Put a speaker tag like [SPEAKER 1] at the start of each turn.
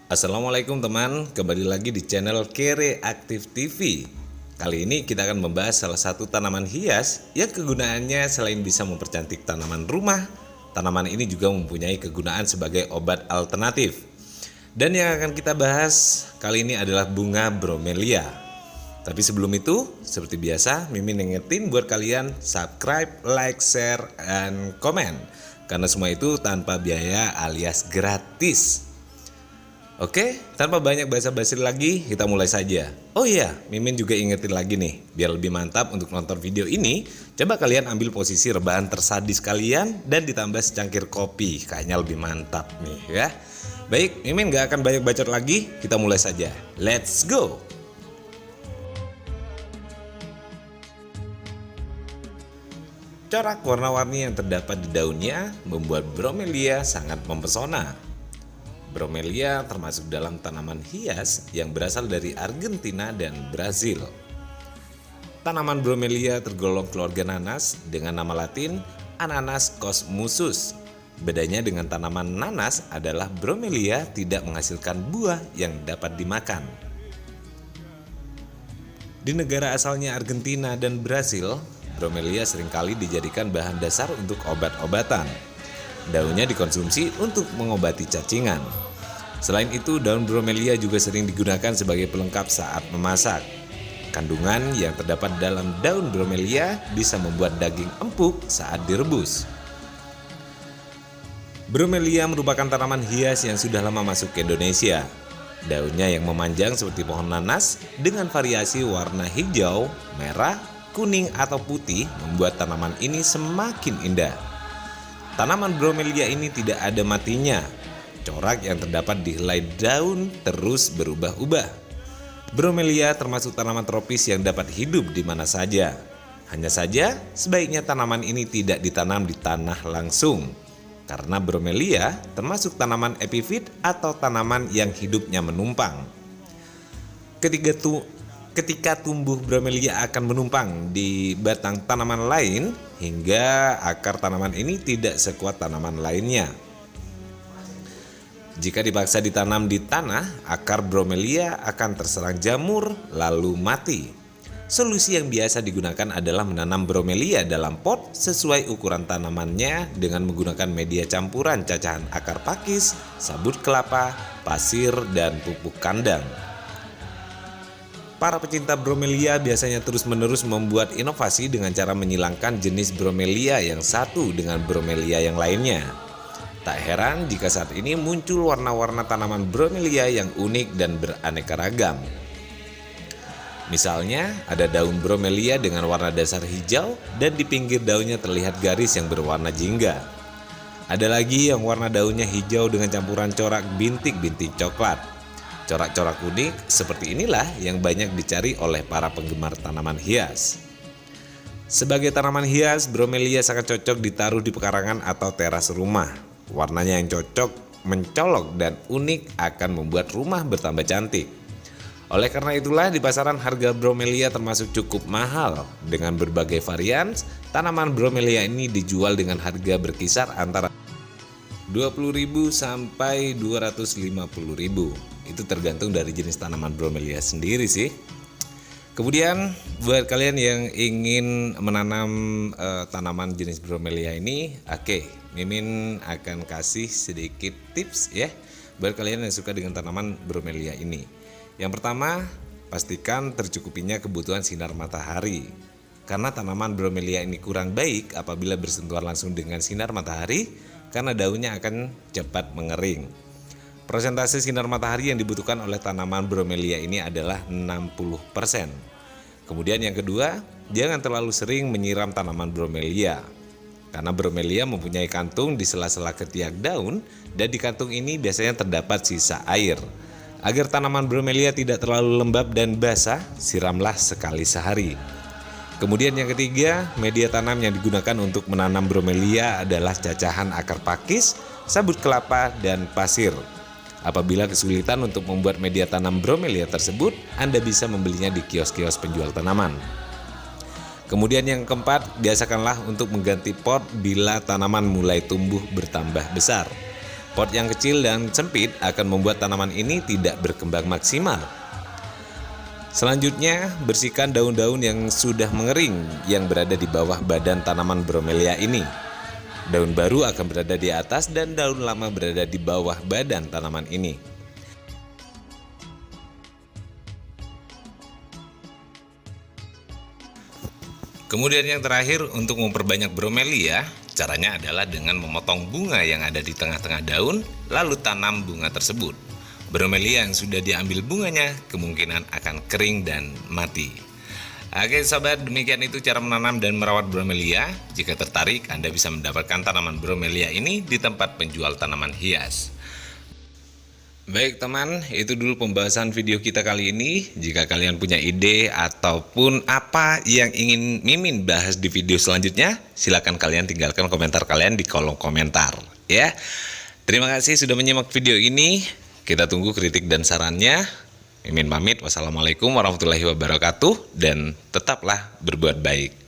[SPEAKER 1] Assalamualaikum teman, kembali lagi di channel Kere Aktif TV. Kali ini kita akan membahas salah satu tanaman hias yang kegunaannya selain bisa mempercantik tanaman rumah, tanaman ini juga mempunyai kegunaan sebagai obat alternatif. Dan yang akan kita bahas kali ini adalah bunga bromelia. Tapi sebelum itu, seperti biasa, Mimin ingetin buat kalian subscribe, like, share, dan komen. Karena semua itu tanpa biaya alias gratis. Oke, tanpa banyak basa-basi lagi, kita mulai saja. Oh iya, Mimin juga ingetin lagi nih, biar lebih mantap untuk nonton video ini, coba kalian ambil posisi rebahan tersadis kalian dan ditambah secangkir kopi, kayaknya lebih mantap nih ya. Baik, Mimin gak akan banyak bacot lagi, kita mulai saja. Let's go! Corak warna-warni yang terdapat di daunnya membuat bromelia sangat mempesona. Bromelia termasuk dalam tanaman hias yang berasal dari Argentina dan Brazil. Tanaman bromelia tergolong keluarga nanas dengan nama latin Ananas cosmusus. Bedanya dengan tanaman nanas adalah bromelia tidak menghasilkan buah yang dapat dimakan. Di negara asalnya Argentina dan Brazil, bromelia seringkali dijadikan bahan dasar untuk obat-obatan. Daunnya dikonsumsi untuk mengobati cacingan. Selain itu, daun bromelia juga sering digunakan sebagai pelengkap saat memasak. Kandungan yang terdapat dalam daun bromelia bisa membuat daging empuk saat direbus. Bromelia merupakan tanaman hias yang sudah lama masuk ke Indonesia. Daunnya yang memanjang seperti pohon nanas dengan variasi warna hijau, merah, kuning atau putih membuat tanaman ini semakin indah. Tanaman bromelia ini tidak ada matinya. Corak yang terdapat di helai daun terus berubah-ubah. Bromelia termasuk tanaman tropis yang dapat hidup di mana saja. Hanya saja sebaiknya tanaman ini tidak ditanam di tanah langsung. Karena bromelia termasuk tanaman epifit atau tanaman yang hidupnya menumpang. Ketika tumbuh bromelia akan menumpang di batang tanaman lain hingga akar tanaman ini tidak sekuat tanaman lainnya. Jika dipaksa ditanam di tanah, akar bromelia akan terserang jamur lalu mati. Solusi yang biasa digunakan adalah menanam bromelia dalam pot sesuai ukuran tanamannya dengan menggunakan media campuran cacahan akar pakis, sabut kelapa, pasir, dan pupuk kandang. Para pecinta bromelia biasanya terus-menerus membuat inovasi dengan cara menyilangkan jenis bromelia yang satu dengan bromelia yang lainnya. Tak heran jika saat ini muncul warna-warna tanaman bromelia yang unik dan beraneka ragam. Misalnya, ada daun bromelia dengan warna dasar hijau dan di pinggir daunnya terlihat garis yang berwarna jingga. Ada lagi yang warna daunnya hijau dengan campuran corak bintik-bintik coklat. Corak-corak unik seperti inilah yang banyak dicari oleh para penggemar tanaman hias. Sebagai tanaman hias, bromelia sangat cocok ditaruh di pekarangan atau teras rumah. Warnanya yang cocok, mencolok, dan unik akan membuat rumah bertambah cantik. Oleh karena itulah di pasaran harga bromelia termasuk cukup mahal. Dengan berbagai varian, tanaman bromelia ini dijual dengan harga berkisar antara 20.000 sampai 250.000. Itu tergantung dari jenis tanaman bromelia sendiri sih. Kemudian buat kalian yang ingin menanam tanaman jenis bromelia ini, Mimin akan kasih sedikit tips ya buat kalian yang suka dengan tanaman bromelia ini. Yang pertama, pastikan tercukupinya kebutuhan sinar matahari. Karena tanaman bromelia ini kurang baik apabila bersentuhan langsung dengan sinar matahari karena daunnya akan cepat mengering. Persentase sinar matahari yang dibutuhkan oleh tanaman bromelia ini adalah 60%. Kemudian yang kedua, jangan terlalu sering menyiram tanaman bromelia. Karena bromelia mempunyai kantung di sela-sela ketiak daun dan di kantung ini biasanya terdapat sisa air. Agar tanaman bromelia tidak terlalu lembab dan basah, siramlah sekali sehari. Kemudian yang ketiga, media tanam yang digunakan untuk menanam bromelia adalah cacahan akar pakis, sabut kelapa, dan pasir. Apabila kesulitan untuk membuat media tanam bromelia tersebut, Anda bisa membelinya di kios-kios penjual tanaman. Kemudian yang keempat, biasakanlah untuk mengganti pot bila tanaman mulai tumbuh bertambah besar. Pot yang kecil dan sempit akan membuat tanaman ini tidak berkembang maksimal. Selanjutnya, bersihkan daun-daun yang sudah mengering yang berada di bawah badan tanaman bromelia ini. Daun baru akan berada di atas dan daun lama berada di bawah badan tanaman ini. Kemudian yang terakhir, untuk memperbanyak bromelia, caranya adalah dengan memotong bunga yang ada di tengah-tengah daun, lalu tanam bunga tersebut. Bromelia yang sudah diambil bunganya kemungkinan akan kering dan mati. Oke sobat, demikian itu cara menanam dan merawat bromelia. Jika tertarik, Anda bisa mendapatkan tanaman bromelia ini di tempat penjual tanaman hias. Baik teman, itu dulu pembahasan video kita kali ini. Jika kalian punya ide ataupun apa yang ingin Mimin bahas di video selanjutnya, silakan kalian tinggalkan komentar kalian di kolom komentar ya. Terima kasih sudah menyimak video ini. Kita tunggu kritik dan sarannya. Mimin pamit. Wassalamualaikum warahmatullahi wabarakatuh dan tetaplah berbuat baik.